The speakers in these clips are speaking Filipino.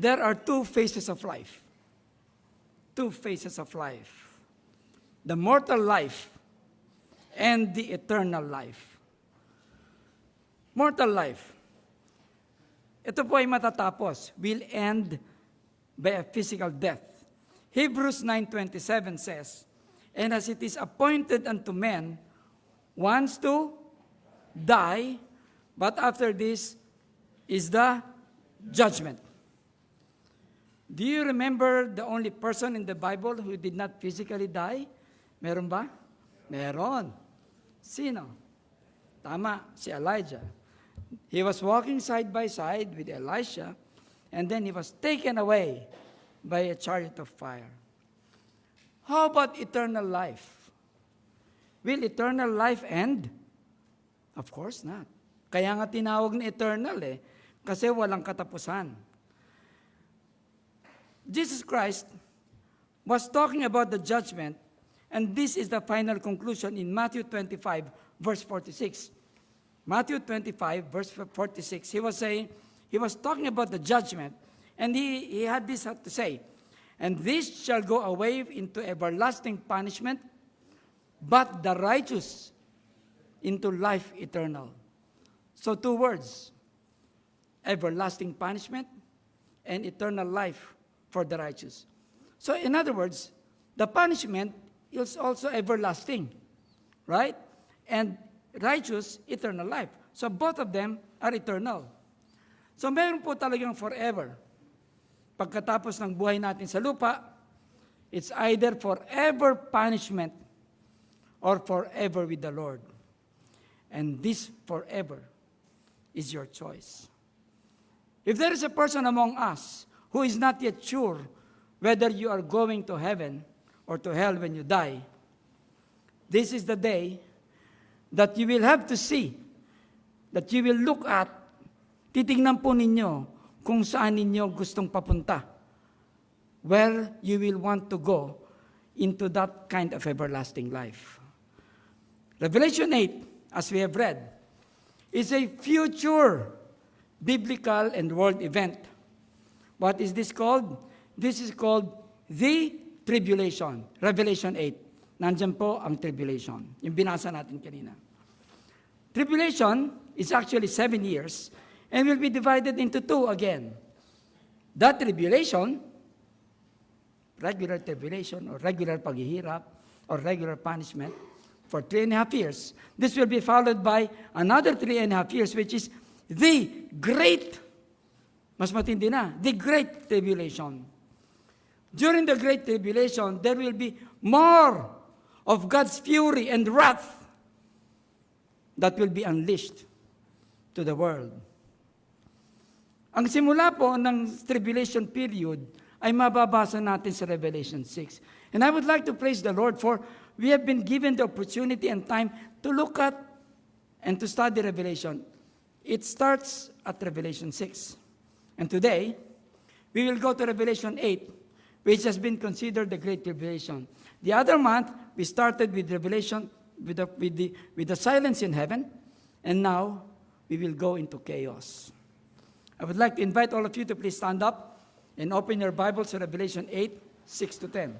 there are two phases of life. Two phases of life. The mortal life and the eternal life. Mortal life. Ito po ay matatapos. Will end by a physical death. Hebrews 9:27 says, and as it is appointed unto men once to die, but after this is the judgment. Do you remember the only person in the Bible who did not physically die? Meron ba? Meron. Sino? Tama, si Elijah. He was walking side by side with Elisha, and then he was taken away by a chariot of fire. How about eternal life? Will eternal life end? Of course not. Kaya nga tinawag na eternal kasi walang katapusan. Jesus Christ was talking about the judgment, and this is the final conclusion in Matthew 25, verse 46. Matthew 25, verse 46, he was talking about the judgment, and he had this to say, and this shall go away into everlasting punishment, but the righteous into life eternal. So 2 words, everlasting punishment and eternal life for the righteous. So in other words, the punishment is also everlasting, right? And righteous, eternal life. So both of them are eternal. So meron po talagang forever. Pagkatapos ng buhay natin sa lupa, it's either forever punishment or forever with the Lord. And this forever is your choice. If there is a person among us who is not yet sure whether you are going to heaven or to hell when you die, this is the day that you will have to see, that you will look at, titingnan po ninyo kung saan ninyo gustong papunta, where you will want to go into that kind of everlasting life. Revelation 8, as we have read, is a future biblical and world event. What is this called? This is called the tribulation. Revelation 8. Nandyan po ang tribulation. Yung binasa natin kanina. Tribulation is actually 7 years and will be divided into 2 again. That tribulation, regular tribulation or regular paghihirap or regular punishment for 3.5 years. This will be followed by another 3.5 years, which is the great, mas matindi na, the great tribulation. During the great tribulation, there will be more of God's fury and wrath that will be unleashed to the world. Ang simula po ng tribulation period ay mababasa natin sa Revelation 6. And I would like to praise the Lord for we have been given the opportunity and time to look at and to study Revelation. It starts at Revelation 6. And today, we will go to Revelation 8, which has been considered the Great Tribulation. The other month, we started with Revelation, with the silence in heaven, and now we will go into chaos. I would like to invite all of you to please stand up and open your Bibles to Revelation 8, 6 to 10.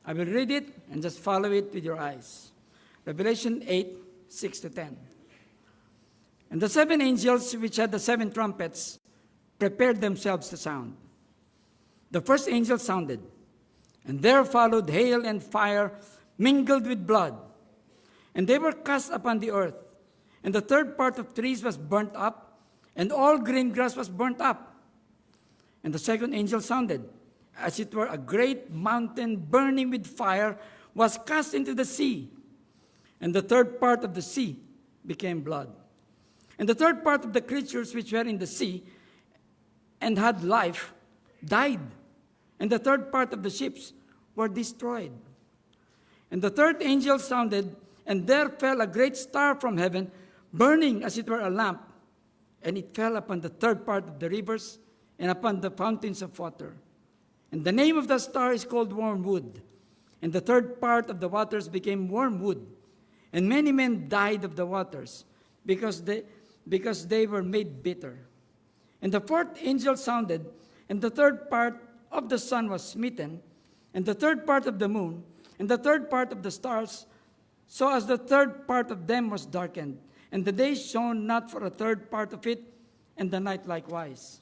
I will read it and just follow it with your eyes. Revelation 8, 6 to 10. And the 7 angels which had the 7 trumpets prepared themselves to sound. The first angel sounded, and there followed hail and fire mingled with blood. And they were cast upon the earth. And the third part of trees was burnt up, and all green grass was burnt up. And the second angel sounded, as it were a great mountain burning with fire was cast into the sea. And the third part of the sea became blood. And the third part of the creatures which were in the sea and had life died. And the third part of the ships were destroyed. And the third angel sounded, and there fell a great star from heaven, burning as it were a lamp. And it fell upon the third part of the rivers and upon the fountains of water. And the name of the star is called Wormwood. And the third part of the waters became wormwood. And many men died of the waters, because they were made bitter. And the fourth angel sounded, and the third part of the sun was smitten, and the third part of the moon, and the third part of the stars, so as the third part of them was darkened. And the day shone not for a third part of it, and the night likewise.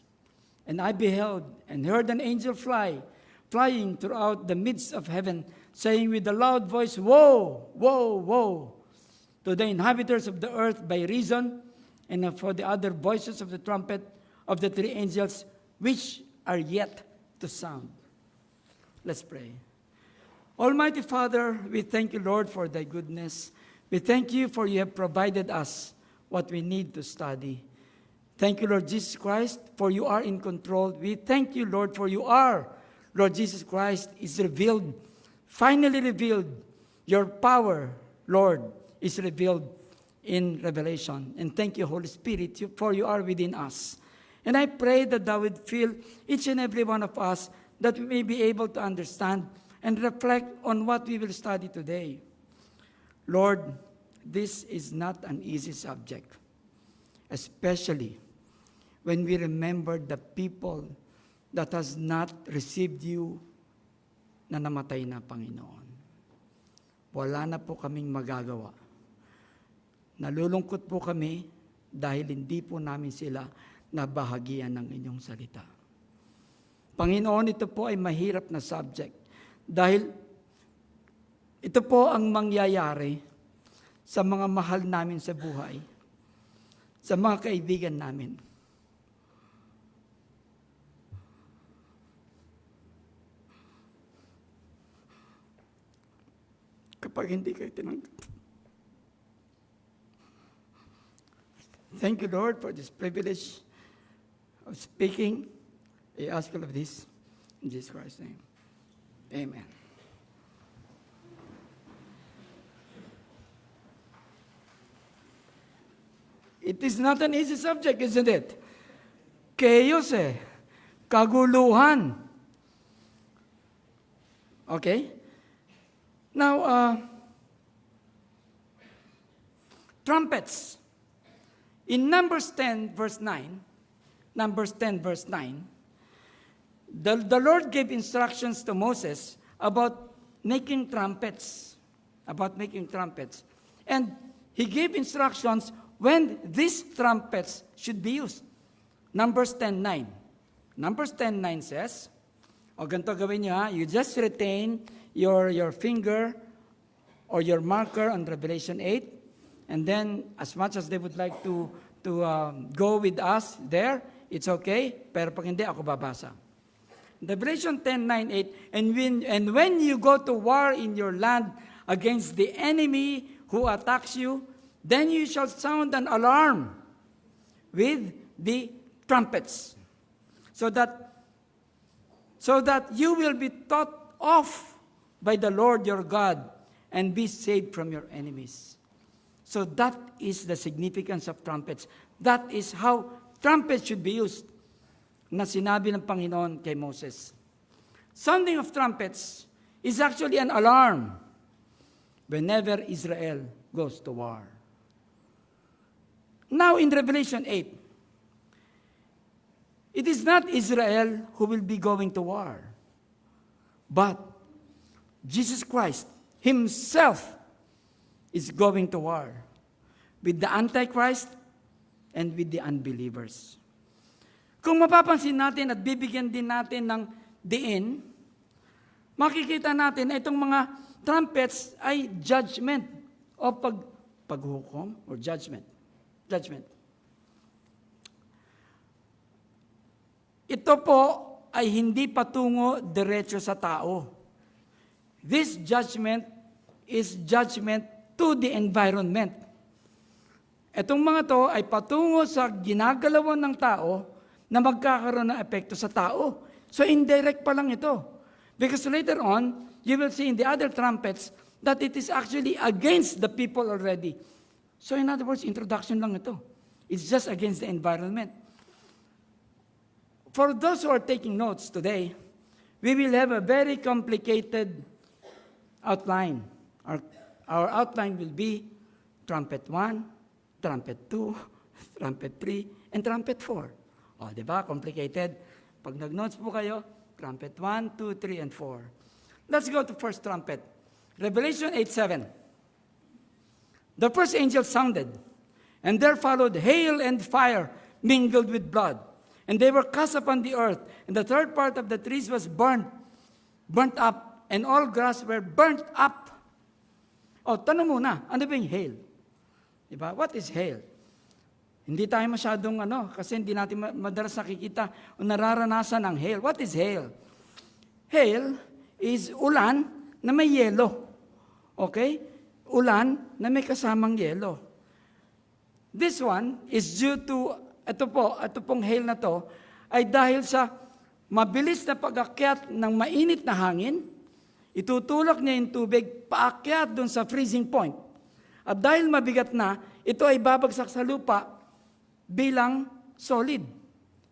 And I beheld and heard an angel flying throughout the midst of heaven, saying with a loud voice, Woe, woe, woe, to the inhabitants of the earth by reason, and for the other voices of the trumpet of the three angels, which are yet to sound. Let's pray. Almighty Father, we thank you, Lord, for thy goodness. We thank you for you have provided us what we need to study. Thank you, Lord Jesus Christ, for you are in control. We thank you, Lord, for you are, Lord Jesus Christ, is revealed, finally revealed. Your power, Lord, is revealed in Revelation. And thank you, Holy Spirit, for you are within us. And I pray that thou would fill each and every one of us, that we may be able to understand and reflect on what we will study today. Lord, this is not an easy subject, especially when we remember the people that has not received you na namatay na, Panginoon. Wala na po kaming magagawa. Nalulungkot po kami dahil hindi po namin sila nabahagian ng inyong salita. Panginoon, ito po ay mahirap na subject dahil ito po ang mangyayari sa mga mahal namin sa buhay, sa mga kaibigan namin. Kapag hindi kayo tinanggap. Thank you, Lord, for this privilege of speaking. I ask all of this in Jesus Christ's name. Amen. It is not an easy subject, isn't it? Chaos kaguluhan. Okay? Now, trumpets. In Numbers 10, verse 9, the Lord gave instructions to Moses about making trumpets. And he gave instructions when these trumpets should be used. Numbers 10:9. Numbers 10:9 says, ganito gawin niyo, you just retain your finger or your marker on Revelation 8, and then as much as they would like to go with us there, it's okay, pero pag hindi, ako babasa. Revelation 10:9-8, and when you go to war in your land against the enemy who attacks you, then you shall sound an alarm with the trumpets, so that you will be taught off by the Lord your God and be saved from your enemies. So that is the significance of trumpets. That is how trumpets should be used, na sinabi ng Panginoon kay Moses. Sounding of trumpets is actually an alarm whenever Israel goes to war. Now in Revelation 8, it is not Israel who will be going to war, but Jesus Christ himself is going to war with the Antichrist and with the unbelievers. Kung mapapansin natin at bibigyan din natin ng diin, makikita natin na itong mga trumpets ay judgment o paghukom or judgment. Ito po ay hindi patungo diretso sa tao. This judgment is judgment to the environment. Itong mga to ay patungo sa ginagalawan ng tao na magkakaroon ng epekto sa tao. So indirect pa lang ito. Because later on, you will see in the other trumpets that it is actually against the people already. So in other words, introduction lang ito. It's just against the environment. For those who are taking notes today, we will have a very complicated outline. Our outline will be trumpet 1, trumpet 2, trumpet 3, and trumpet 4. O, di ba? Complicated. Pag nag-notes po kayo, trumpet 1, 2, 3, and 4. Let's go to first trumpet. Revelation 8:7. The first angel sounded, and there followed hail and fire mingled with blood. And they were cast upon the earth, and the third part of the trees was burnt up, and all grass were burnt up. O, tanong muna, ano ba yung hail? Diba? What is hail? Hindi tayo masyadong kasi hindi natin madalas nakikita o nararanasan ang hail. What is hail? Hail is ulan na may yelo. Okay? Ulan na may kasamang yelo. This one is due to, ito pong hail na to, ay dahil sa mabilis na pag-akyat ng mainit na hangin, itutulak niya yung tubig paakyat doon sa freezing point. At dahil mabigat na, ito ay babagsak sa lupa bilang solid.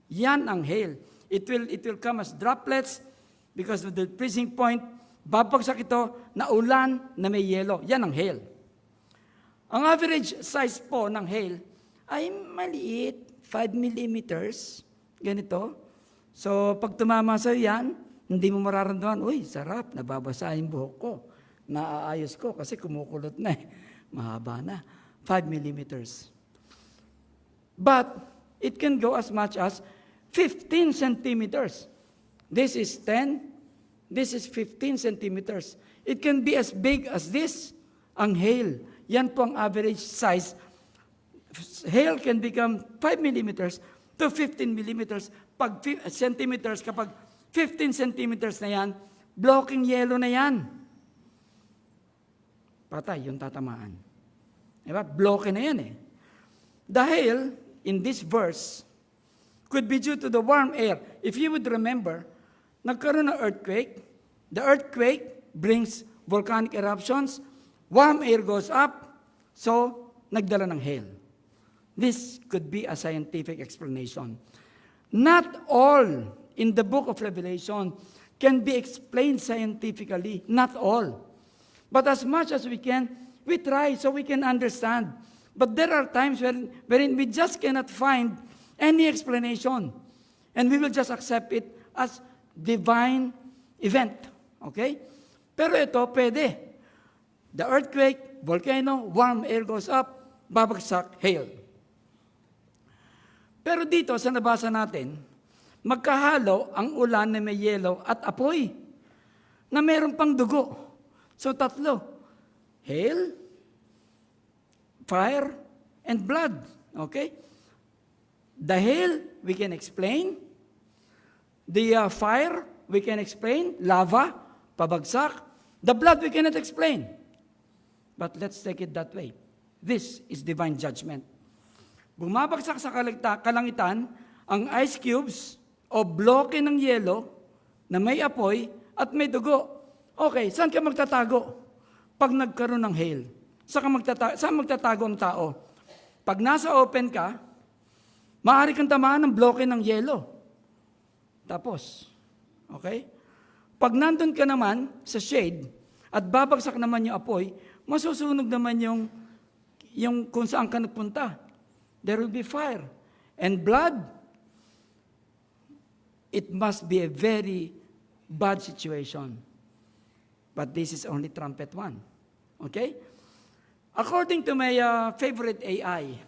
Yan ang hail. It will come as droplets because of the freezing point. Babagsak ito na ulan na may yelo. Yan ang hail. Ang average size po ng hail ay maliit, 5 millimeters. Ganito. So, pag tumama sa yan, hindi mo mararamdaman, uy, sarap, nababasa yung buhok ko. Naaayos ko kasi kumukulot na eh. Mahaba na. 5 millimeters. But, it can go as much as 15 centimeters. This is 10. This is 15 centimeters. It can be as big as this, ang hail. Yan po ang average size. Hail can become 5 millimeters to 15 millimeters. Pag centimeters, kapag 15 centimeters na yan, blocking yellow na yan. Patay yung tatamaan. Diba? Blocking na yan eh. The hail, in this verse, could be due to the warm air. If you would remember, nagkaroon ng earthquake. The earthquake brings volcanic eruptions. Warm air goes up. So, nagdala ng hail. This could be a scientific explanation. Not all in the book of Revelation can be explained scientifically. Not all. But as much as we can, we try so we can understand. But there are times wherein we just cannot find any explanation. And we will just accept it as divine event. Okay? Pero ito, pwede. The earthquake, volcano, warm air goes up, babagsak, hail. Pero dito, sa nabasa natin, magkahalo ang ulan na may yelo at apoy na meron pang dugo. So, tatlo. Hail, fire, and blood. Okay? The hail, we can explain. The fire, we can explain. Lava, pabagsak. The blood, we cannot explain. But let's take it that way. This is divine judgment. Bumabagsak sa kalangitan ang ice cubes o bloke ng yelo na may apoy at may dugo. Okay, saan ka magtatago pag nagkaroon ng hail? Saan magtatago ang tao? Pag nasa open ka, maaari kang tamaan ng bloke ng yelo. Tapos, okay? Pag nandun ka naman sa shade at babagsak naman yung apoy, masusunog naman yung kung saan ka nagpunta. There will be fire. And blood, it must be a very bad situation. But this is only trumpet 1. Okay? According to my favorite AI,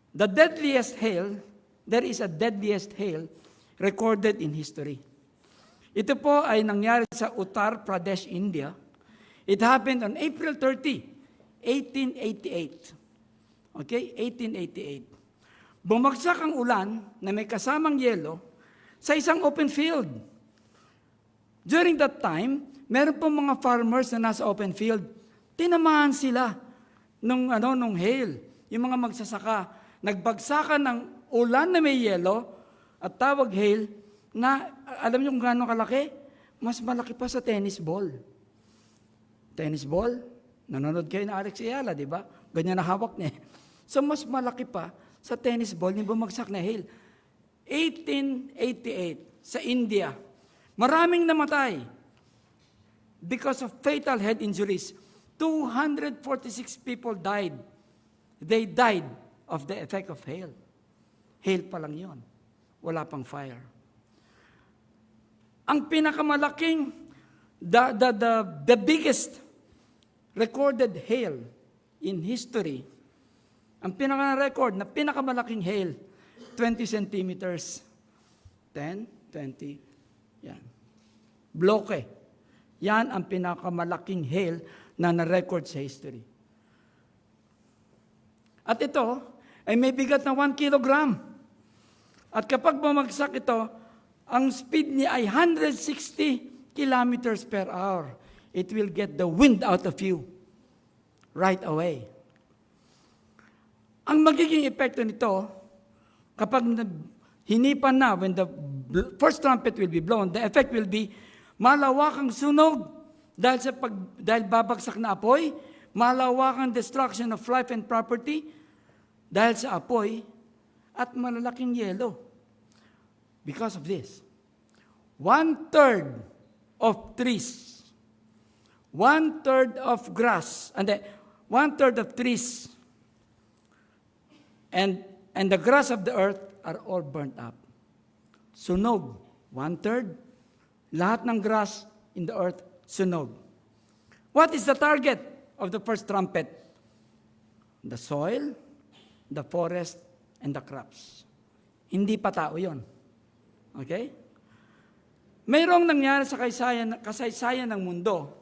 the deadliest hail, there is a deadliest hail recorded in history. Ito po ay nangyari sa Uttar Pradesh, India. It happened on April 30, 1888. Okay? 1888. Bumagsak ang ulan na may kasamang yelo sa isang open field. During that time, meron pong mga farmers na nasa open field. Tinamaan sila nung hail. Yung mga magsasaka, nagbagsakan ng ulan na may yelo at tawag hail na, alam niyo kung gaano kalaki? Mas malaki pa sa tennis ball. Tennis ball, nanonood kayo na Alex Ayala, di ba? Ganyan na hawak niya. So, mas malaki pa sa tennis ball yung bumagsak na hail. 1888, sa India. Maraming namatay because of fatal head injuries. 246 people died. They died of the effect of hail. Hail pa lang yon. Wala pang fire. Ang pinakamalaking, the biggest recorded hail in history, ang pinaka-record na pinakamalaking hail, 20 centimeters. 10, 20, yan. Bloke. Yan ang pinakamalaking hail na na-record sa history. At ito ay may bigat na 1 kilogram. At kapag bumagsak ito, ang speed niya ay 160 kilometers per hour. It will get the wind out of you right away. Ang magiging epekto nito, kapag hinipan na, when the first trumpet will be blown, the effect will be malawakang sunog dahil babagsak na apoy, malawakang destruction of life and property dahil sa apoy, at malalaking yelo. Because of this, 1/3 of trees, 1/3 of grass, and 1/3 of trees, and the grass of the earth are all burnt up. Sunog, 1/3. Lahat ng grass in the earth, sunog. What is the target of the first trumpet? The soil, the forest, and the crops. Hindi pa tao yun. Okay? Mayroong nangyari sa kasaysayan ng mundo.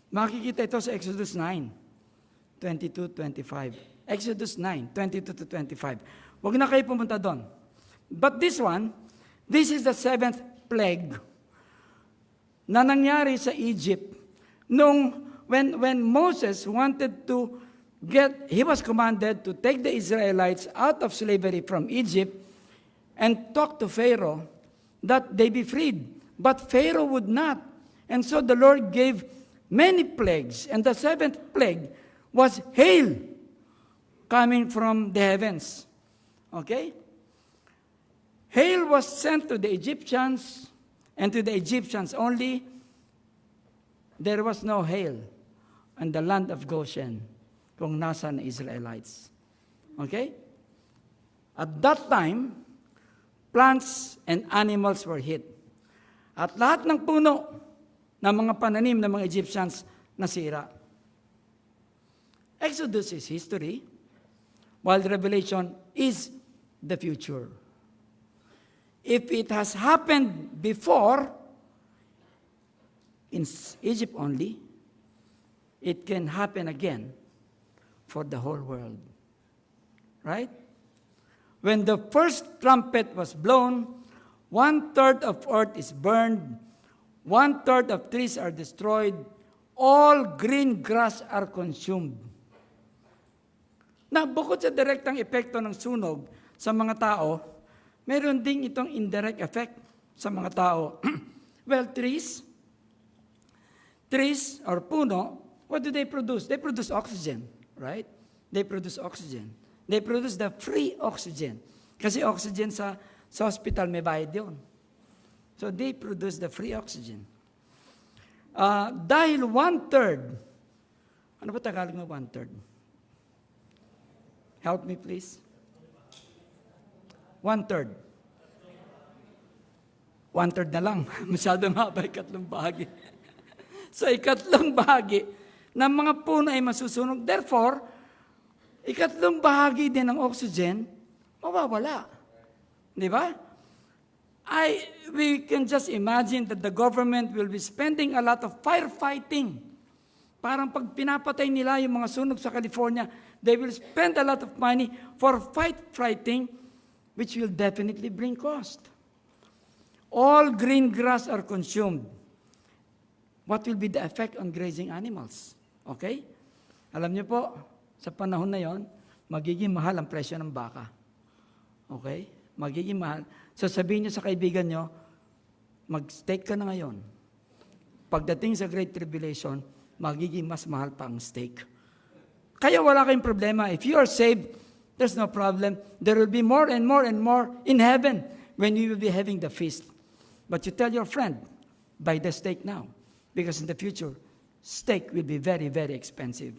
Makikita ito sa Exodus 9, 22-25. Exodus 9, 22-25. Huwag na kayo pumunta doon. But this is the 7th plague na nangyari sa Egypt when Moses wanted to he was commanded to take the Israelites out of slavery from Egypt and talk to Pharaoh that they be freed. But Pharaoh would not. And so the Lord gave many plagues. And the 7th plague was hail coming from the heavens. Okay? Hail was sent to the Egyptians, and to the Egyptians only. There was no hail on the land of Goshen kung nasa na Israelites. Okay? At that time, plants and animals were hit. At lahat ng puno ng mga pananim ng mga Egyptians nasira. Exodus is history, while Revelation is the future. If it has happened before, in Egypt only, it can happen again for the whole world. Right? When the first trumpet was blown, 1/3 of earth is burned, 1/3 of trees are destroyed, all green grass are consumed. Na bukod sa direktang epekto ng sunog sa mga tao, meron ding itong indirect effect sa mga tao. Well, trees or puno, what do they produce? They produce oxygen, right? They produce oxygen. They produce the free oxygen. Kasi oxygen sa hospital may bayad yun. So they produce the free oxygen. Dahil 1/3, ano ba Tagalog na 1/3? Help me please. 1/3. 1/3 na lang. Masyadong haba, 3 bahagi. So, 3 bahagi ng mga puno ay masusunog. Therefore, 3 bahagi din ng oxygen, mawawala. Di ba? We can just imagine that the government will be spending a lot of firefighting. Parang pag pinapatay nila yung mga sunog sa California, they will spend a lot of money for fighting, which will definitely bring cost. All green grass are consumed. What will be the effect on grazing animals? Okay? Alam niyo po, sa panahon na yon, magiging mahal ang presyo ng baka. Okay? Magiging mahal. So sabihin niyo sa kaibigan niyo, mag-steak ka na ngayon. Pagdating sa Great Tribulation, magiging mas mahal pa ang steak. Kaya wala kayong problema. If you are saved, there's no problem. There will be more and more and more in heaven when you will be having the feast. But you tell your friend, buy the steak now. Because in the future, steak will be very, very expensive.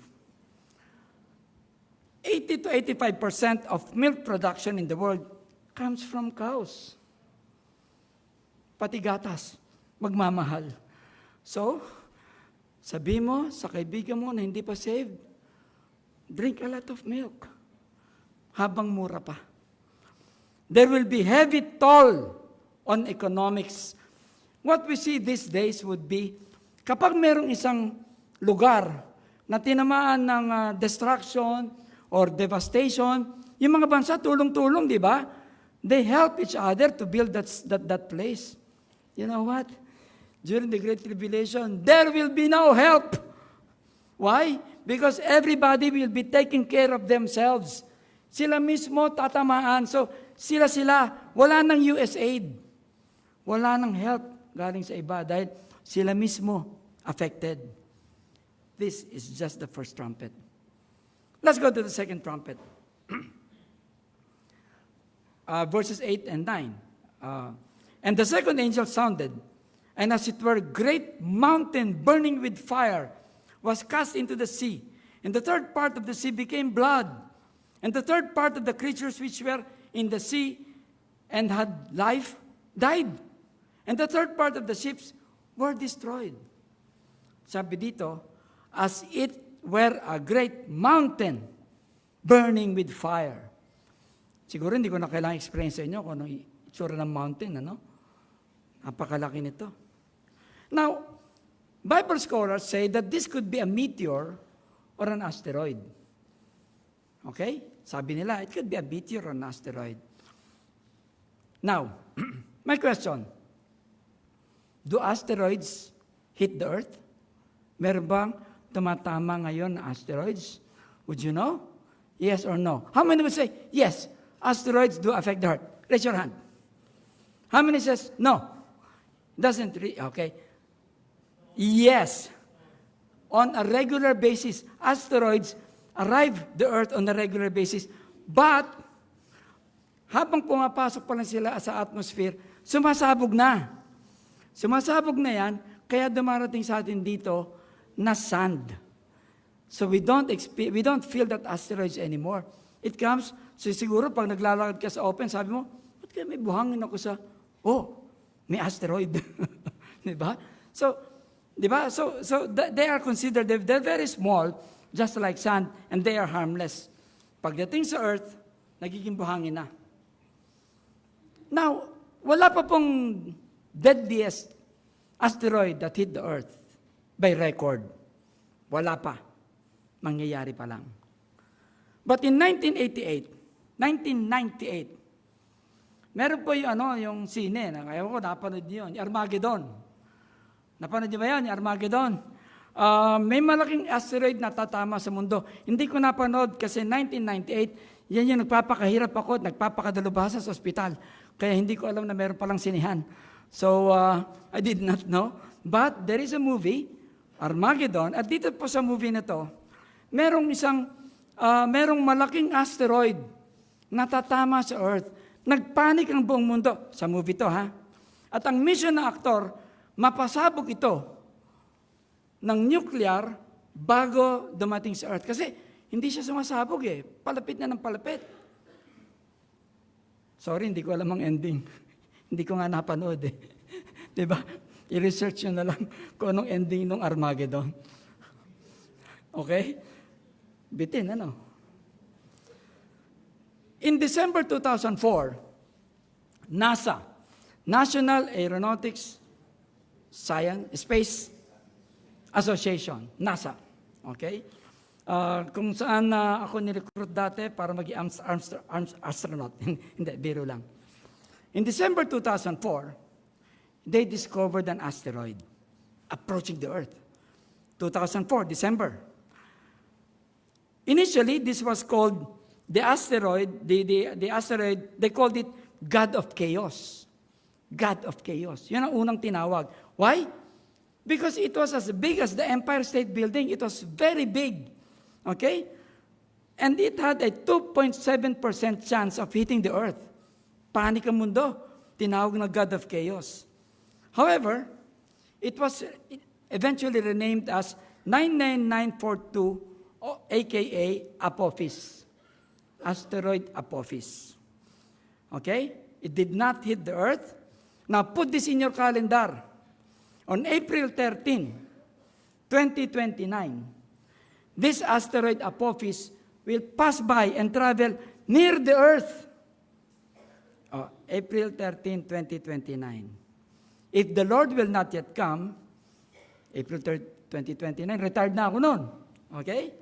80 to 85% of milk production in the world comes from cows. Pati gatas, magmamahal. So, sabi mo sa kaibigan mo na hindi pa saved, drink a lot of milk habang mura pa. There will be heavy toll on economics. What we see these days would be, kapag merong isang lugar na tinamaan ng destruction or devastation, yung mga bansa tulong-tulong, di ba? They help each other to build that place. You know what? During the Great Tribulation, there will be no help. Why? Because everybody will be taking care of themselves. Sila mismo tatamaan. So, sila, wala nang USAID. Wala nang help galing sa iba dahil sila mismo affected. This is just the first trumpet. Let's go to the second trumpet. Verses 8 and 9. And the second angel sounded, and as it were, a great mountain burning with fire was cast into the sea. And the third part of the sea became blood. And the third part of the creatures which were in the sea and had life died. And the third part of the ships were destroyed. Sabi dito, as it were a great mountain burning with fire. Siguro hindi ko na kailangang explain sa inyo kung anong itsura ng mountain, ano? Napakalaki nito. Now, Bible scholars say that this could be a meteor or an asteroid. Okay? Sabi nila, it could be a meteor or an asteroid. Now, my question, do asteroids hit the earth? Meron bang tumatama ngayon na asteroids? Would you know? Yes or no? How many would say, yes, asteroids do affect the earth? Raise your hand. How many says, no? Doesn't really, okay. Yes. On a regular basis, asteroids arrive the earth on a regular basis. But, habang pumapasok pa lang sila sa atmosphere, sumasabog na. Sumasabog na yan, kaya dumarating sa atin dito na sand. So we don't feel that asteroids anymore. It comes, so siguro pag naglalakad ka sa open, sabi mo, ba't kaya may buhangin ako sa, may asteroid. Diba? So, diba? So they are considered, they're very small, just like sand, and they are harmless. Pagdating sa earth, nagiging buhangin na. Now, wala pa pong deadliest asteroid that hit the earth by record. Wala pa. Mangyayari pa lang. But in 1998, meron po yung sine, kaya ko napanood niyo yun, Armageddon. Napanood niyo ba yan, Armageddon? May malaking asteroid na tatama sa mundo. Hindi ko napanood kasi 1998, yan yung nagpapakahirap ako, nagpapakadalubhasa sa ospital. Kaya hindi ko alam na meron palang sinihan. So, I did not know. But there is a movie, Armageddon, at dito po sa movie na to, merong malaking asteroid na tatama sa Earth. Nagpanik ang buong mundo. Sa movie to, ha? At ang mission ng aktor, mapasabog ito ng nuclear bago dumating sa Earth. Kasi hindi siya sumasabog eh. Palapit na ng palapit. Sorry, hindi ko alam ang ending. Hindi ko nga napanood eh. Diba? I-research nyo na lang kung anong ending ng Armageddon. Okay? Bitin, ano? In December 2004, NASA, National Aeronautics Space Association, NASA, okay? Kung saan ako nirecruit dati para maging astronaut. Hindi, biro lang. In December 2004, they discovered an asteroid approaching the Earth. 2004, December. Initially, this was called the asteroid, the asteroid, they called it God of Chaos. God of Chaos. Yun ang unang tinawag. Why? Because it was as big as the Empire State Building. It was very big. Okay? And it had a 2.7% chance of hitting the Earth. Panik ang mundo. Tinawag na God of Chaos. However, it was eventually renamed as 99942, aka Apophis. Asteroid Apophis. Okay? It did not hit the Earth. Now, put this in your calendar. On April 13, 2029, this asteroid Apophis will pass by and travel near the Earth. April 13, 2029. If the Lord will not yet come, April 3, 2029, retired na ako noon. Okay?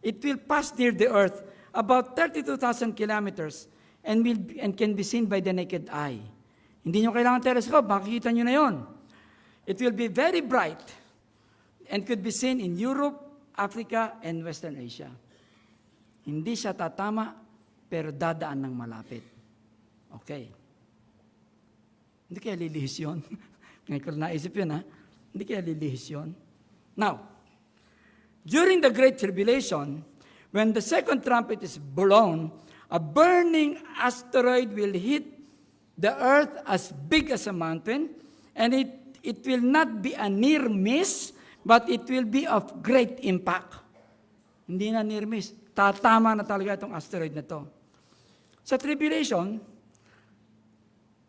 It will pass near the Earth about 32,000 kilometers and can be seen by the naked eye. Hindi nyo kailangan telescope, makikita nyo na yon. It will be very bright and could be seen in Europe, Africa, and Western Asia. Hindi siya tatama, pero dadaan ng malapit. Okay. Hindi kaya lilihis yun? Ngayon ko naisip yun, ha? Hindi kaya lilihis yun? Now, during the Great Tribulation, when the second trumpet is blown, a burning asteroid will hit the earth as big as a mountain, and it will not be a near miss, but it will be of great impact. Hindi na near miss. Tatama na talaga itong asteroid na to. Sa tribulation,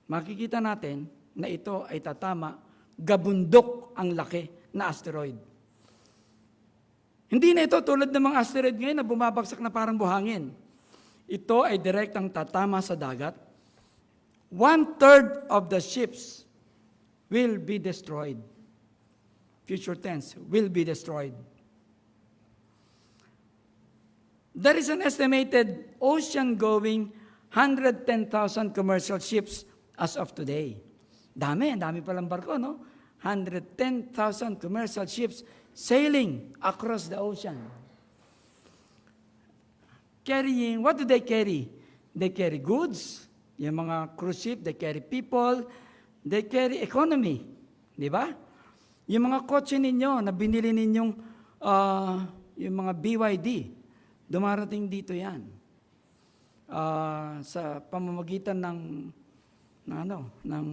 makikita natin na ito ay tatama, gabundok ang laki na asteroid. Hindi na ito tulad ng mga asteroid ngayon na bumabagsak na parang buhangin. Ito ay direktang tatama sa dagat. 1/3 of the ships will be destroyed. Future tense, will be destroyed. There is an estimated ocean-going 110,000 commercial ships as of today. Dami palang barko, no? 110,000 commercial ships sailing across the ocean. Carrying, what do they carry? They carry goods, yung mga cruise ship, they carry people, they carry economy. Di ba? Yung mga kotse ninyo na binili ninyong yung mga BYD, dumarating dito yan. Sa pamamagitan ng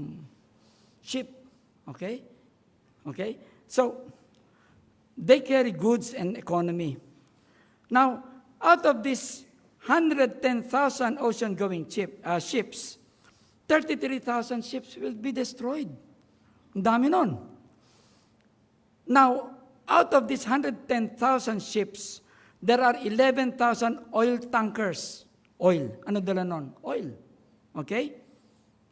ship. Okay? Okay? So, they carry goods and economy. Now, out of these 110,000 ocean-going ships, 33,000 ships will be destroyed. Ang dami nun. Now, out of these 110,000 ships, there are 11,000 oil tankers. Oil. Ano dala nun? Oil. Okay?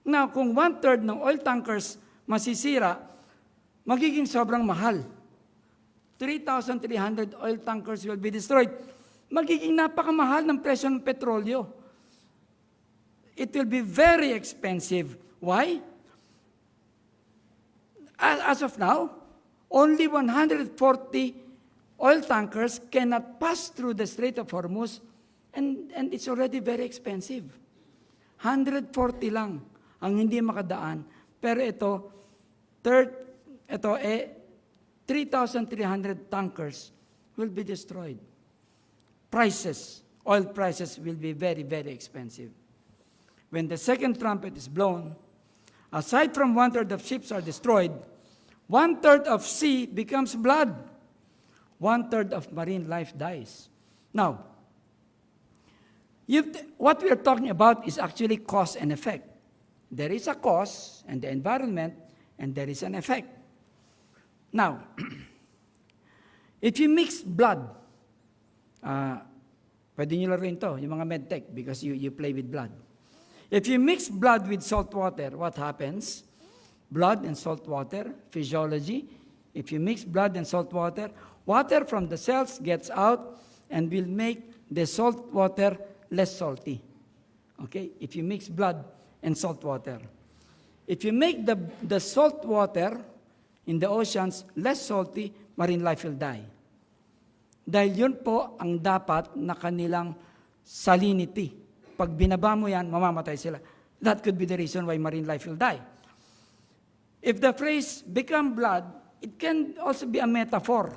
Now, kung 1/3 ng oil tankers masisira, magiging sobrang mahal. 3,300 oil tankers will be destroyed. Magiging napakamahal ng presyo ng petrolyo. It will be very expensive. Why? As of now, only 140 oil tankers cannot pass through the Strait of Hormuz, and it's already very expensive. 140 lang ang hindi makadaan. Pero ito 3,300 tankers will be destroyed. Oil prices will be very, very expensive. When the second trumpet is blown, aside from 1/3 of ships are destroyed, 1/3 of sea becomes blood. 1/3 of marine life dies. Now, what we are talking about is actually cause and effect. There is a cause and the environment, and there is an effect. Now, if you mix blood, pwede nyo laruin to, yung mga medtech, because you play with blood. If you mix blood with salt water, what happens? Blood and salt water, physiology. If you mix blood and salt water, water from the cells gets out and will make the salt water less salty. Okay? If you mix blood and salt water. If you make the salt water in the oceans less salty, marine life will die. Dahil yun po ang dapat na kanilang salinity. Pag binaba mo yan, mamamatay sila. That could be the reason why marine life will die. If the phrase become blood, it can also be a metaphor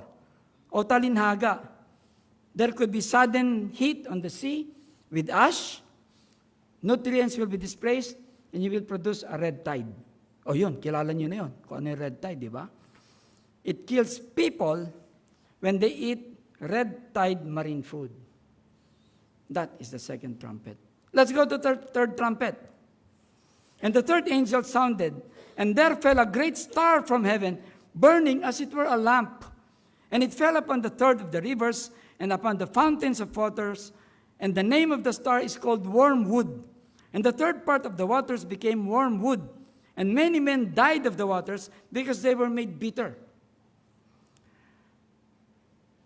o talinhaga. There could be sudden heat on the sea with ash. Nutrients will be displaced and you will produce a red tide. O yun, kilala nyo na yun. Kung ano yung red tide, di ba? It kills people when they eat red-tide marine food. That is the second trumpet. Let's go to third trumpet. And the third angel sounded, and there fell a great star from heaven, burning as it were a lamp. And it fell upon the third of the rivers, and upon the fountains of waters. And the name of the star is called Wormwood. And the third part of the waters became wormwood. And many men died of the waters because they were made bitter.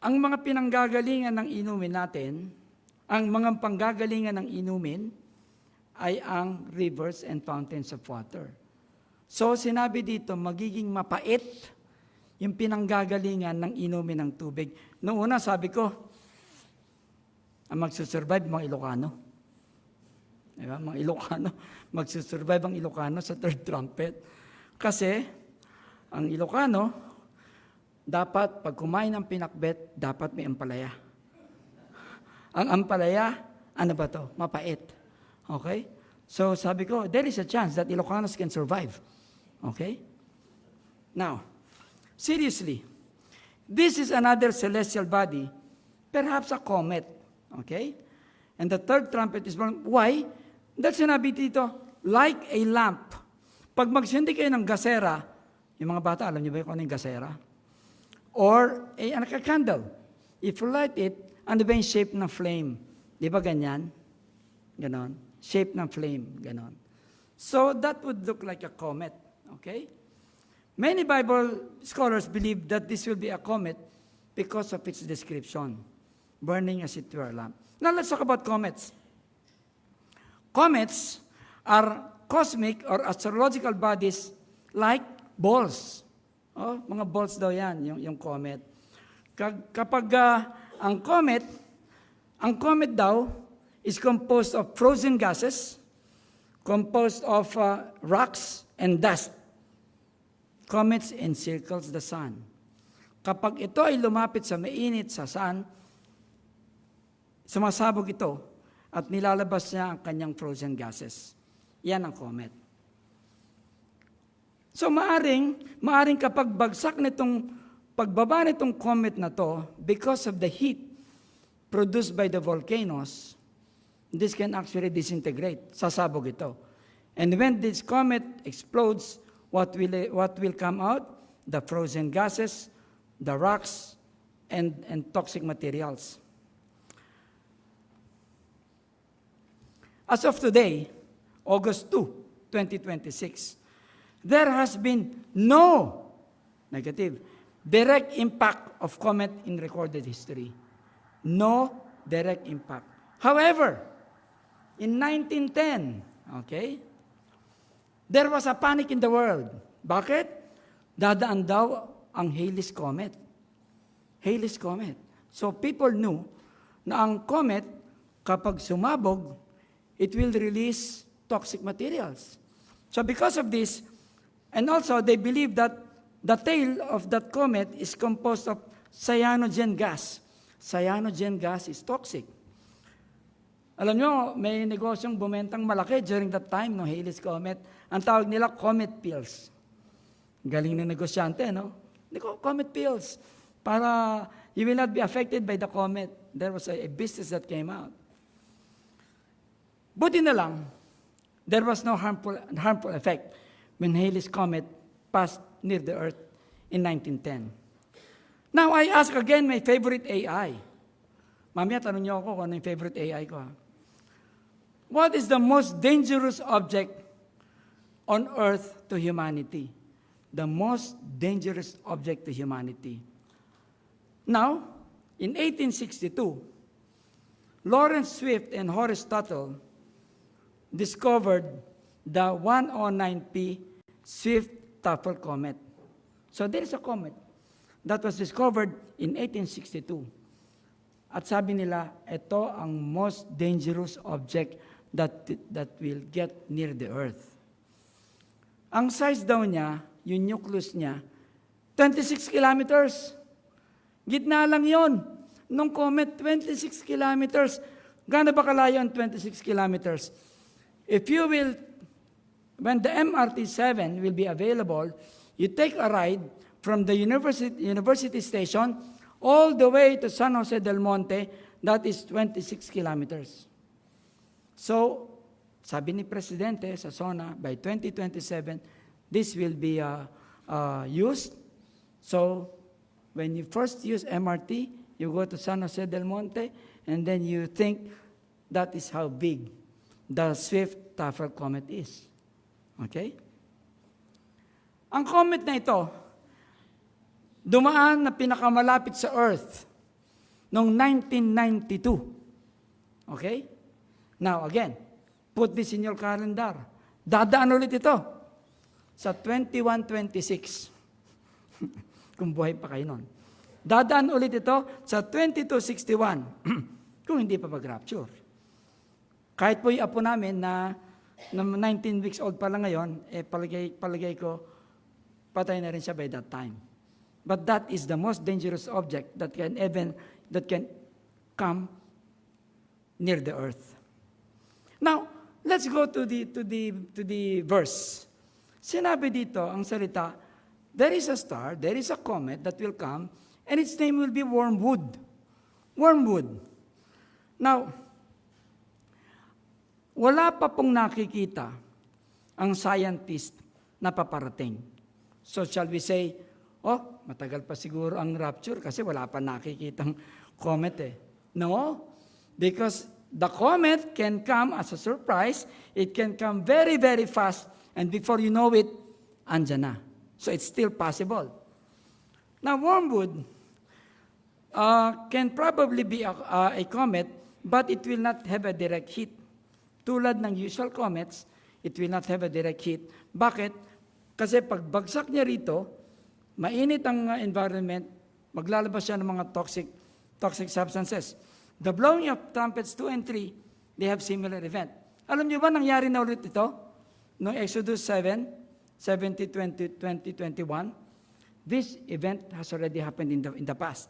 Ang mga pinanggagalingan ng inumin natin, ang mga panggagalingan ng inumin, ay ang rivers and fountains of water. So sinabi dito, magiging mapait yung pinanggagalingan ng inumin ng tubig. Noong una sabi ko, ang magsusurvive mga Ilocano. Diba? Mga Ilocano, magsusurvive ang Ilocano sa third trumpet. Kasi, ang Ilocano, dapat pag kumain ng pinakbet, dapat may ampalaya. Ang ampalaya, ano ba to? Mapait. Okay? So sabi ko, there is a chance that Ilocanos can survive. Okay? Now, seriously, this is another celestial body, perhaps a comet. Okay? And the third trumpet is born. Why? Dahil sinabi dito, like a lamp. Pag magsindi kayo ng gasera, yung mga bata, alam niyo ba kung ano yung gasera? Or a candle. If you light it, ano ba yung shape ng flame? Di ba ganyan? Ganon. Shape ng flame. Ganon. So that would look like a comet. Okay? Many Bible scholars believe that this will be a comet because of its description. Burning as it were a lamp. Now let's talk about comets. Comets are cosmic or astrological bodies like balls. Oh, mga balls daw yan, yung comet. Kapag ang comet daw is composed of frozen gases, composed of rocks and dust. Comets encircles the sun. Kapag ito ay lumapit sa mainit sa sun, sumasabog ito at nilalabas niya ang kanyang frozen gases. Yan ang comet. So maaring kapag pagbaba nitong comet na to, because of the heat produced by the volcanoes, this can actually disintegrate. Sasabog ito. And when this comet explodes, what will come out? The frozen gases, the rocks, and toxic materials. As of today, August 2, 2026, there has been no direct impact of comet in recorded history. No direct impact. However, in 1910, there was a panic in the world. Bakit? Dadaan daw ang Halley's Comet. Halley's Comet. So people knew na ang comet, kapag sumabog, it will release toxic materials. So because of this, and also they believe that the tail of that comet is composed of cyanogen gas. Cyanogen gas is toxic. Alam nyo, may negosyong bumentang malaki during that time, no, Halley's Comet. Ang tawag nila, comet pills. Galing na negosyante, no? Comet pills. Para you will not be affected by the comet. There was a business that came out. Buti na lang, there was no harmful effect when Halley's Comet passed near the Earth in 1910. Now, I ask again my favorite AI. Mamaya, tanong niyo ako kung ano yung favorite AI ko. What is the most dangerous object on Earth to humanity? The most dangerous object to humanity. Now, in 1862, Lawrence Swift and Horace Tuttle discovered the 109P Swift-Tuttle comet. So there is a comet that was discovered in 1862. At sabi nila, ito ang most dangerous object that will get near the Earth. Ang size daw niya, yung nucleus niya, 26 kilometers. Gitna lang yon nung comet, 26 kilometers. Gaano ba kalayo ang 26 kilometers? If you will, when the MRT-7 will be available, you take a ride from the university station all the way to San Jose del Monte, that is 26 kilometers. So, sabi ni Presidente sa SONA, by 2027, this will be used. So, when you first use MRT, you go to San Jose del Monte, and then you think that is how big the Swift-Tafel comet is. Okay? Ang comet na ito, dumaan na pinakamalapit sa Earth noong 1992. Okay? Now, again, put this in your calendar. Dadaan ulit ito sa 2126. Kung buhay pa kayo nun. Dadaan ulit ito sa 2261. Kung hindi pa mag-rapture. Kahit po yung apo namin na 19 weeks old pa lang ngayon, palagay ko, patay na rin siya by that time. But that is the most dangerous object that can come near the earth. Now, let's go to the verse. Sinabi dito ang salita, there is a star, there is a comet that will come, and its name will be wormwood. Wormwood. Now, wala pa pong nakikita ang scientist na paparating. So shall we say, matagal pa siguro ang rapture kasi wala pa nakikitang comet eh. No, because the comet can come as a surprise. It can come very, very fast, and before you know it, andyan na. So it's still possible. Now, wormwood can probably be a comet, but it will not have a direct hit. Tulad ng usual comets, it will not have a direct hit. Bakit? Kasi pag bagsak niya rito, mainit ang environment, maglalabas siya ng mga toxic substances. The blowing of trumpets 2 and 3, they have similar event. Alam niyo ba nangyari na ulit ito? Noong Exodus 7, 17, 20, 21, this event has already happened in the past.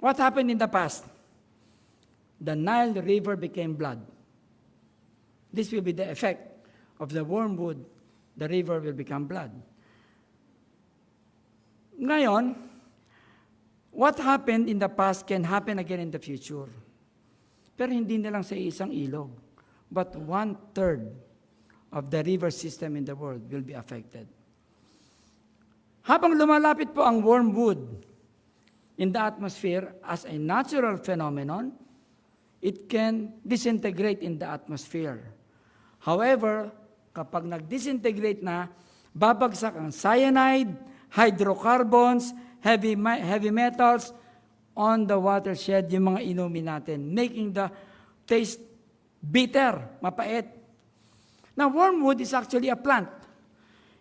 What happened in the past? The Nile River became blood. This will be the effect of the wormwood. The river will become blood. Ngayon, what happened in the past can happen again in the future. Pero hindi na lang sa isang ilog, but 1/3 of the river system in the world will be affected. Habang lumalapit po ang wormwood in the atmosphere as a natural phenomenon, it can disintegrate in the atmosphere. However, kapag nag-disintegrate na, babagsak ang cyanide, hydrocarbons, heavy metals on the watershed, yung mga inumin natin, making the taste bitter, mapait. Now, wormwood is actually a plant.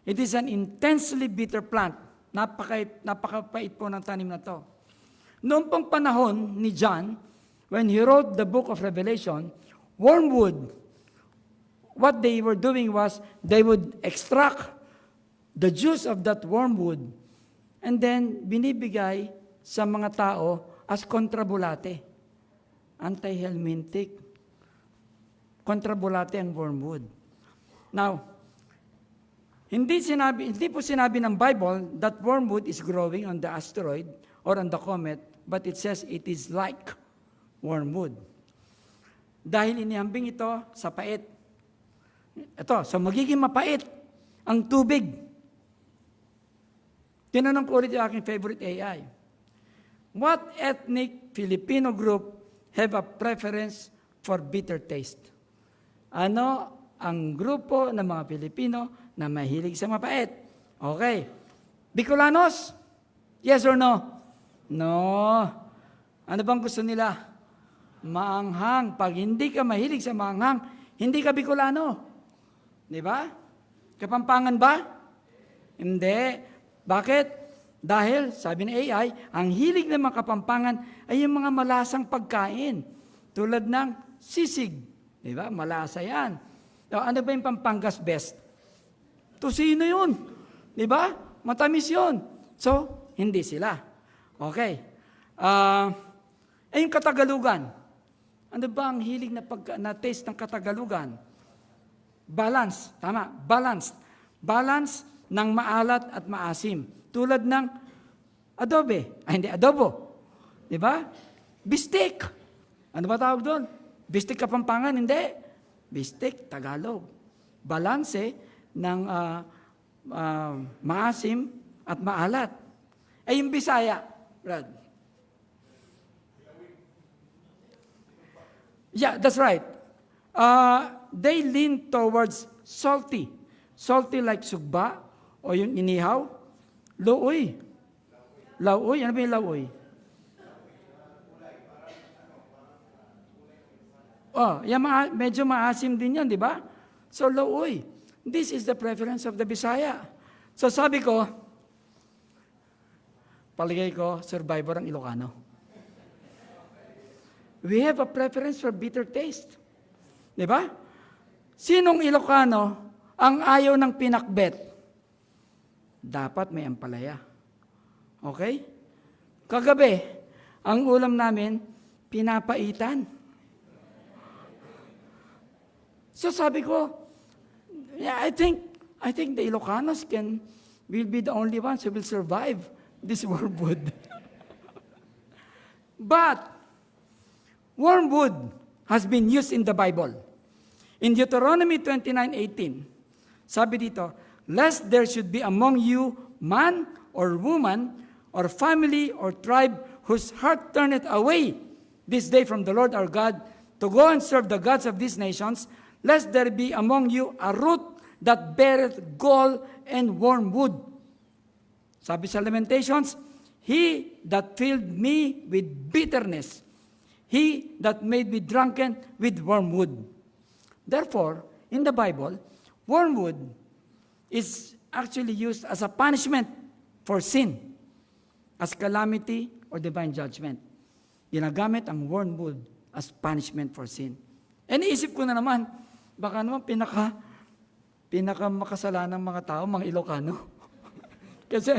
It is an intensely bitter plant. Napakapait po ng tanim na to. Noong pong panahon ni John, when he wrote the book of Revelation, wormwood, what they were doing was they would extract the juice of that wormwood and then binibigay sa mga tao as kontrabulate. Antihelmintic. Kontrabulate ang wormwood. Now, hindi po sinabi ng Bible that wormwood is growing on the asteroid or on the comet, but it says it is like wormwood. Dahil inihambing ito sa pait. Ito, so magiging mapait ang tubig. Tinanong ko ulit yung aking favorite AI. What ethnic Filipino group have a preference for bitter taste? Ano ang grupo ng mga Pilipino na mahilig sa mapait? Okay. Bicolanos? Yes or no? No. Ano bang gusto nila? Maanghang. Pag hindi ka mahilig sa maanghang, hindi ka Bicolano. Di ba? Kapampangan ba? Hindi. Bakit? Dahil, sabi ng AI, ang hilig ng mga Kapampangan ay yung mga malasang pagkain. Tulad ng sisig. Di ba? Malasa yan. So, ano ba yung Pampangas best? Tusino yun. Di ba? Matamis yun. So, hindi sila. Okay. Yung Katagalugan. Ano ba ang hilig na taste ng Katagalugan? Balance. Tama. Balance. Balance ng maalat at maasim. Tulad ng Adobe. Ay, hindi, adobo. Di ba? Bistik. Ano ba tawag doon? Bistik Kapampangan? Hindi. Bistik, Tagalog. Balanse ng maasim at maalat. Ay, yung Bisaya, Brad. Yeah, that's right. They lean towards salty. Salty like sugba o yung inihaw. Luoy. Lauoy. Ano ba yung lauoy? Oh, yan medyo maasim din yan, di ba? So, lauoy. This is the preference of the Bisaya. So, sabi ko, paligay ko, survivor ang Ilocano. We have a preference for bitter taste. Di ba? Sinong Ilocano ang ayaw ng pinakbet? Dapat may ampalaya. Okay? Kagabi, ang ulam namin, pinapaitan. So sabi ko, yeah, I think the Ilocanos will be the only ones who will survive this wormwood. But wormwood has been used in the Bible. In Deuteronomy 29:18, sabi dito, lest there should be among you man or woman or family or tribe whose heart turneth away this day from the Lord our God to go and serve the gods of these nations, lest there be among you a root that beareth gall and wormwood. Sabi sa Lamentations, he that filled me with bitterness, he that made me drunken with wormwood. Therefore, in the Bible, wormwood is actually used as a punishment for sin, as calamity or divine judgment. Ginagamit ang wormwood as punishment for sin. E naisip ko na naman, baka naman pinaka makasalanang mga tao, mga Ilocano. Kasi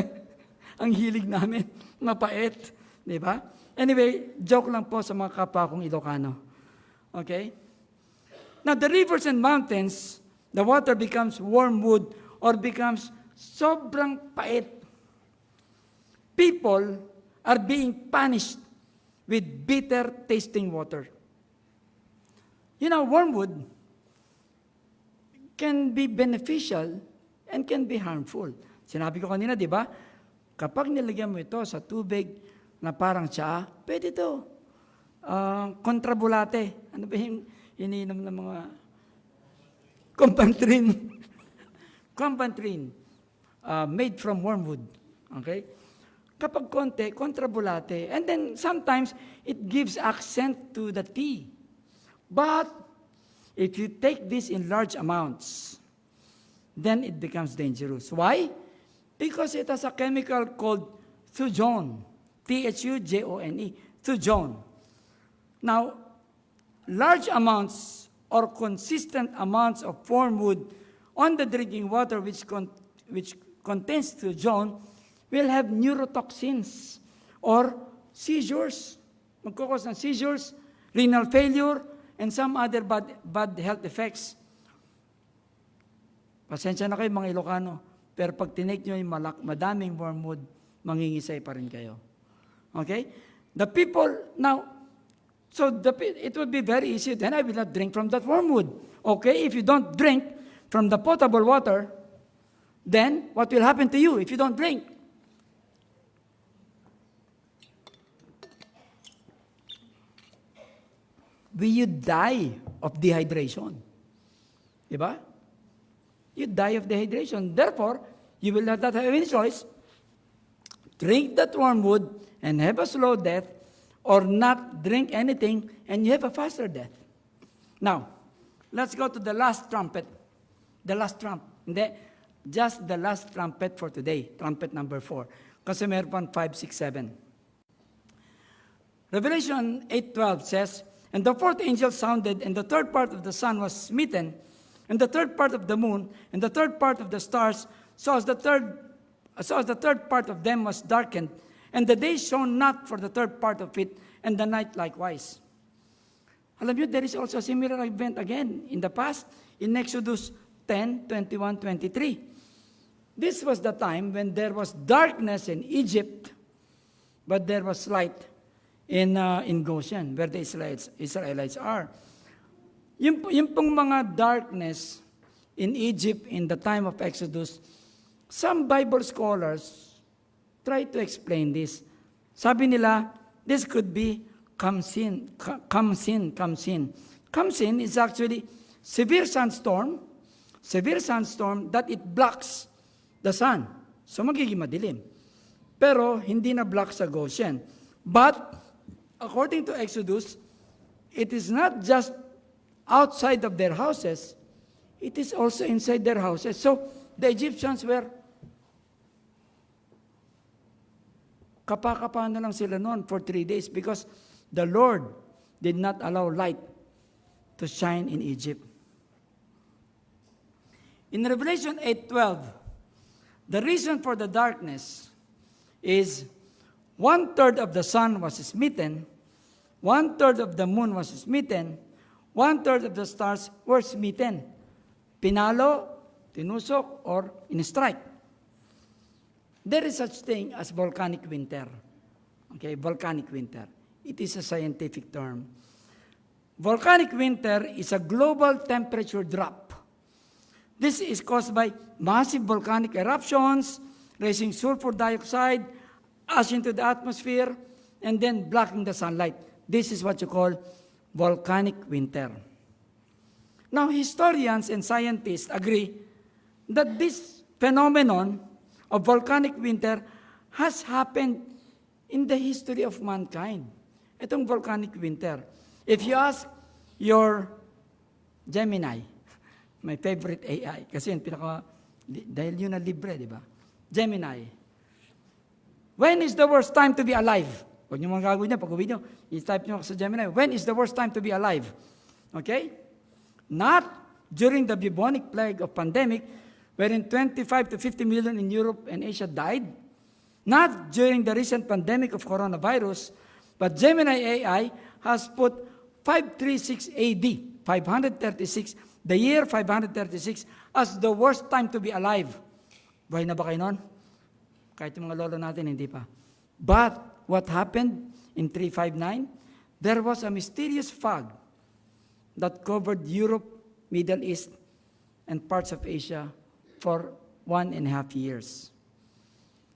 ang hilig namin, mapait, di ba? Anyway, joke lang po sa mga kapwa kong Ilocano. Okay? Now, the rivers and mountains, the water becomes wormwood or becomes sobrang pait. People are being punished with bitter tasting water. You know, wormwood can be beneficial and can be harmful. Sinabi ko kanina, di ba? Kapag nilagyan mo ito sa tubig na parang tsaa, pwede ito. Kontrabulate. Ano ba yung iniinom ng mga Compantrin? Compantrin. Made from wormwood. Okay? Kapag konti, kontrabulate. And then sometimes, it gives accent to the tea. But, if you take this in large amounts, then it becomes dangerous. Why? Because it has a chemical called thujone. Thujone. Thujone. Now, large amounts or consistent amounts of wormwood on the drinking water which contains thujone will have neurotoxins or seizures. Magkukos ng seizures, renal failure, and some other bad health effects. Pasensya na kayo mga Ilocano, pero pag tinake nyo yung madaming wormwood, mangingisay pa rin kayo. Okay? The people, now, it would be very easy, then I will not drink from that wormwood. Okay? If you don't drink from the potable water, then what will happen to you if you don't drink? Will you die of dehydration? Diba? You die of dehydration. Therefore, you will not have any choice. Drink that wormwood and have a slow death, or not drink anything and you have a faster death. Now, let's go to the last trumpet. The last trump. Hindi, just the last trumpet for today. Trumpet number 4. Kasi meron pang 5, 6, 7. Revelation 8:12 says, and the fourth angel sounded, and the third part of the sun was smitten, and the third part of the moon, and the third part of the stars, so as the third part of them was darkened, and the day shone not for the third part of it, and the night likewise. Alam niyo, there is also a similar event again in the past, in Exodus 10, 21, 23. This was the time when there was darkness in Egypt, but there was light in Goshen, where the Israelites are. Yung pong mga darkness in Egypt in the time of Exodus, some Bible scholars try to explain this. Sabi nila, this could be Kamsin. Kamsin is actually severe sandstorm that it blocks the sun. So magiging madilim. Pero hindi na block sa Goshen. But according to Exodus, it is not just outside of their houses, it is also inside their houses. So the Egyptians were kapa-kapa na lang sila noon for 3 days because the Lord did not allow light to shine in Egypt. In Revelation 8:12, the reason for the darkness is 1/3 of the sun was smitten, 1/3 of the moon was smitten, 1/3 of the stars were smitten. Pinalo, tinusok, or in-strike. There is such thing as volcanic winter. Okay, volcanic winter. It is a scientific term. Volcanic winter is a global temperature drop. This is caused by massive volcanic eruptions, raising sulfur dioxide, ash into the atmosphere, and then blocking the sunlight. This is what you call volcanic winter. Now, historians and scientists agree that this phenomenon of volcanic winter has happened in the history of mankind. Itong volcanic winter. If you ask your Gemini, my favorite AI, kasi yun dahil yun na libre, di ba? Gemini, when is the worst time to be alive? Huwag niyo mga gagawin niya, pag-uwi niyo, i-type niyo sa Gemini, when is the worst time to be alive? Okay? Not during the bubonic plague of pandemic, wherein 25 to 50 million in Europe and Asia died. Not during the recent pandemic of coronavirus, but Gemini AI has put 536 AD, 536, the year 536, as the worst time to be alive. Buhay na ba kayo nun? Kahit yung mga lolo natin, hindi pa. But what happened in 359? There was a mysterious fog that covered Europe, Middle East, and parts of Asia for 1.5 years.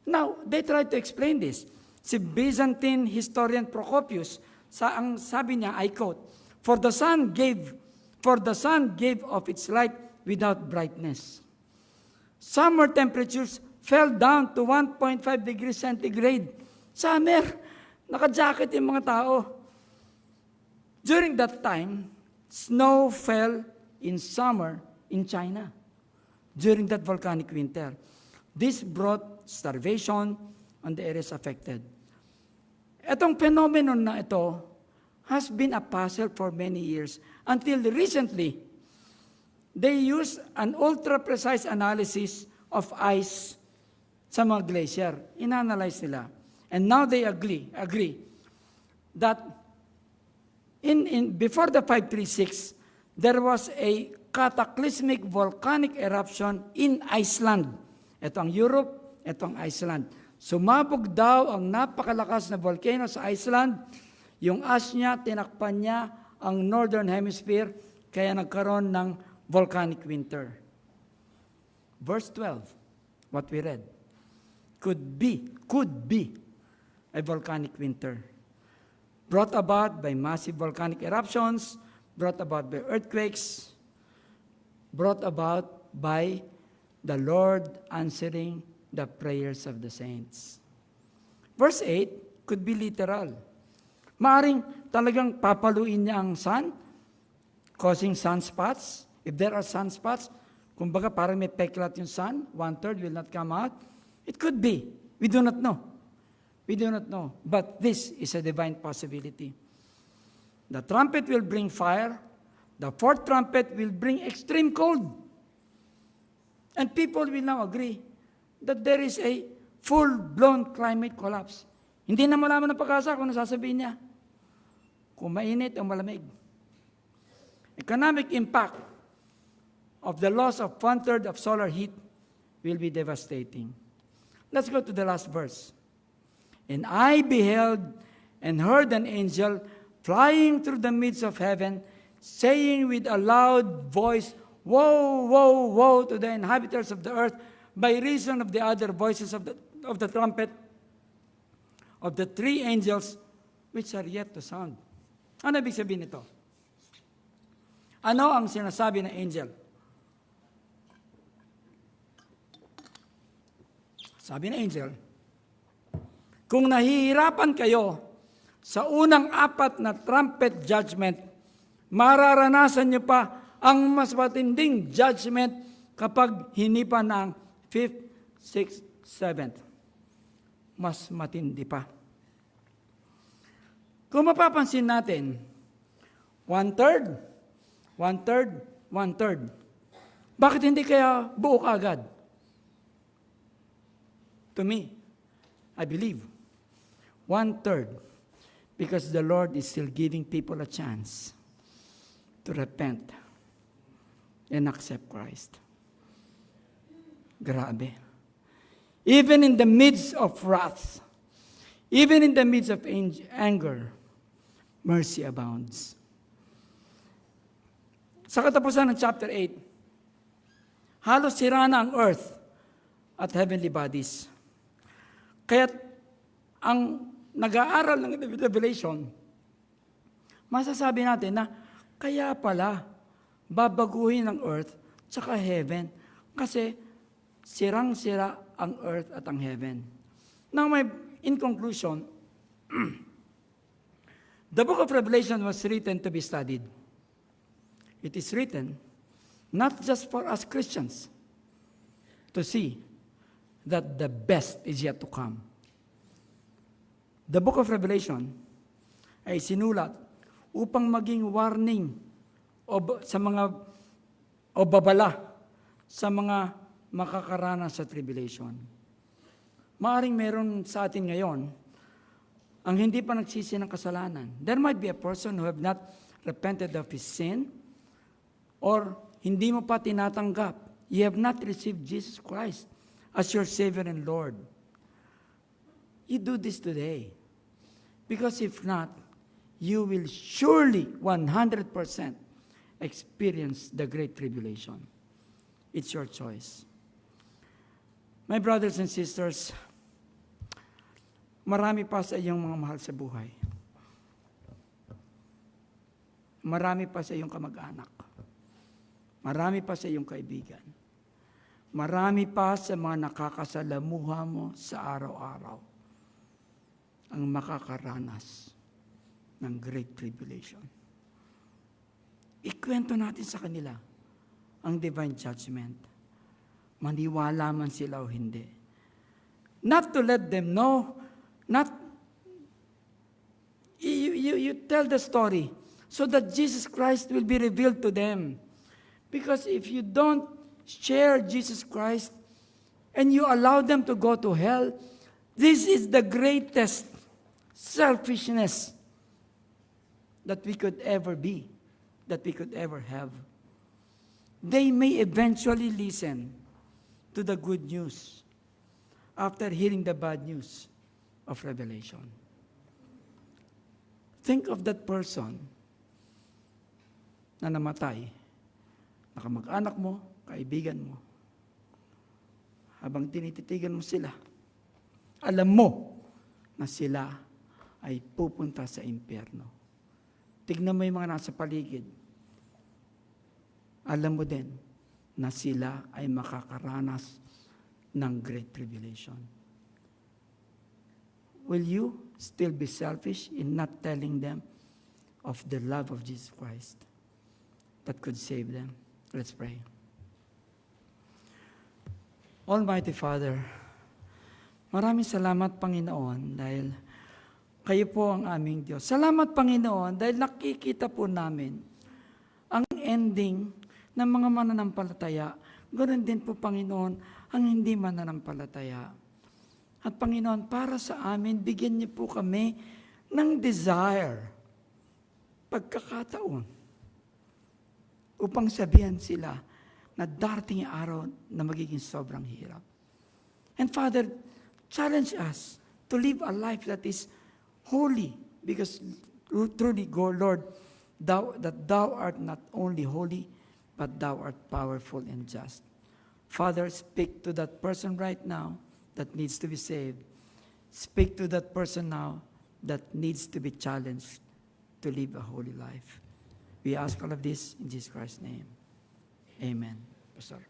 Now, they tried to explain this. Si Byzantine historian Procopius, ang sabi niya, I quote, For the sun gave of its light without brightness. Summer temperatures fell down to 1.5 degrees centigrade. Summer, naka-jacket yung mga tao. During that time, snow fell in summer in China. During that volcanic winter. This brought starvation on the areas affected. Itong phenomenon na ito has been a puzzle for many years until recently, they used an ultra-precise analysis of ice sa mga glacier. Inanalyze nila. And now they agree that before the 536, there was a cataclysmic volcanic eruption in Iceland. Ito ang Europe, ito ang Iceland. Sumabog daw ang napakalakas na volcano sa Iceland. Yung ash niya, tinakpan niya ang Northern Hemisphere, kaya nagkaroon ng volcanic winter. Verse 12, what we read, could be a volcanic winter. Brought about by massive volcanic eruptions, brought about by earthquakes, brought about by the Lord answering the prayers of the saints. Verse 8 could be literal. Maaring talagang papaluin niya ang sun, causing sunspots. If there are sunspots, kumbaga parang may peklat yung sun, 1/3 will not come out. It could be. We do not know. We do not know. But this is a divine possibility. The trumpet will bring fire. The fourth trumpet will bring extreme cold. And people will now agree that there is a full-blown climate collapse. Hindi na malaman ng Pag-asa kung nasasabihin niya. Kung mainit o malamig. Economic impact of the loss of 1/3 of solar heat will be devastating. Let's go to the last verse. And I beheld and heard an angel flying through the midst of heaven, saying with a loud voice, Woe, woe, woe to the inhabitants of the earth, by reason of the other voices of the trumpet of the three angels which are yet to sound. Ano ibig sabihin nito? Ano ang sinasabi ng angel? Sabi ng angel, kung nahihirapan kayo sa unang 4 na trumpet judgment, mararanasan niyo pa ang mas matinding judgment kapag hinipa ng 5th, 6th, 7th. Mas matindi pa. Kung mapapansin natin, 1/3, 1/3, 1/3. Bakit hindi kaya buo kaagad? To me, I believe, 1/3, because the Lord is still giving people a chance to repent and accept Christ. Grabe. Even in the midst of wrath, even in the midst of anger, mercy abounds. Sa katapusan ng chapter 8, halos sira na ang earth at heavenly bodies. Kaya't ang nag-aaral ng Revelation, masasabi natin na kaya pala babaguhin ang earth tsaka heaven kasi sirang-sira ang earth at ang heaven. Now, in conclusion, the book of Revelation was written to be studied. It is written not just for us Christians to see that the best is yet to come. The book of Revelation ay sinulat upang maging warning o babala sa mga makakaranas sa tribulation. Maaring meron sa atin ngayon ang hindi pa nagsisi ng kasalanan. There might be a person who have not repented of his sin, or hindi mo pa tinatanggap. You have not received Jesus Christ as your Savior and Lord. You do this today. Because if not, you will surely 100% experience the great tribulation. It's your choice. My brothers and sisters, marami pa sa iyong mga mahal sa buhay. Marami pa sa iyong kamag-anak. Marami pa sa iyong kaibigan. Marami pa sa mga nakakasalamuha mo sa araw-araw ang makakaranas ng Great Tribulation. Ikwento natin sa kanila ang divine judgment. Maniwala man sila o hindi. Not to let them know, you tell the story so that Jesus Christ will be revealed to them. Because if you don't share Jesus Christ and you allow them to go to hell, this is the greatest selfishness that we could ever be, that we could ever have. They may eventually listen to the good news after hearing the bad news of Revelation. Think of that person na namatay, nakamag-anak mo, kaibigan mo. Habang tinititigan mo sila, alam mo na sila ay pupunta sa impyerno. Tignan mo yung mga nasa paligid. Alam mo din na sila ay makakaranas ng Great Tribulation. Will you still be selfish in not telling them of the love of Jesus Christ that could save them? Let's pray. Almighty Father, maraming salamat, Panginoon, dahil kayo po ang aming Diyos. Salamat, Panginoon, dahil nakikita po namin ang ending ng mga mananampalataya. Ganoon din po, Panginoon, ang hindi mananampalataya. At Panginoon, para sa amin, bigyan niyo po kami ng desire, pagkakataon, upang sabihan sila na darating ang araw na magiging sobrang hirap. And Father, challenge us to live a life that is holy, because truly, Lord, thou art not only holy, but thou art powerful and just. Father, speak to that person right now that needs to be saved. Speak to that person now that needs to be challenged to live a holy life. We ask all of this in Jesus Christ's name. Amen. Pastor.